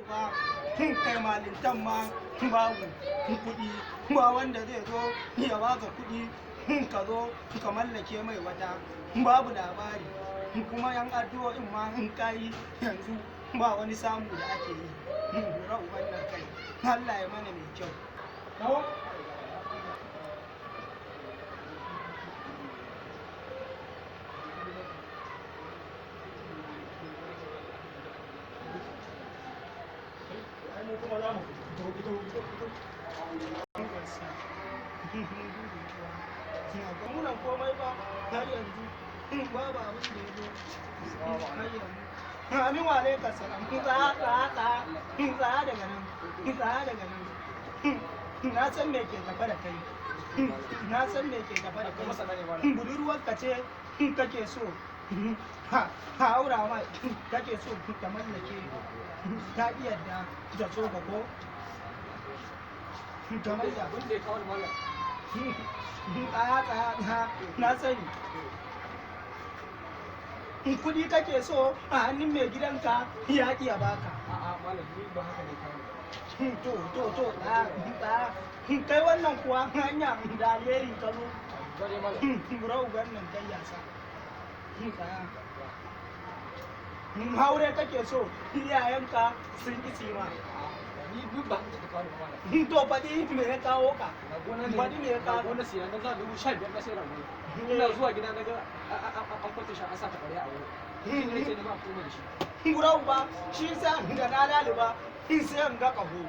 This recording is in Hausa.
ba kai malintan ma babu kuɗi ba wanda zai zo ya baka kuɗi ka zo ka mallake mai wata babu labari kuma yan addu'o'in ma in kai yanzu ba wani samu da ake yi lura wannan kai Allah ya mana mai kyau muna komai ba har yanzu babu abin da ya zo amin wa alaikar salam tsaya daga nan na san me ke tafa da kai budurwar ka ce kake so ha aura ma kake so ka mallake ta iya da so ka ko kamar da abin da ya kawo mallam tsaya na sani kudi kake so a hannun mai gidanka ya iya baka a'a malam ni ba haka ne kawo to kai wannan kuwa hanya da alheri ka zo bare malam raugan nan kai yasa haure kake so iyayenka sun ki ma ni duk ba haka ta kawo malam to faɗi me ya kawo ka faɗi me ya kawo wannan siya na za 15,000 na sai rago ina zuwa gida na ga an kwata shi an sa ta ƙarya a wuri ne ce ne ma a fito da shi Gurau ba shi sa da na laliba in sai an ga ƙaho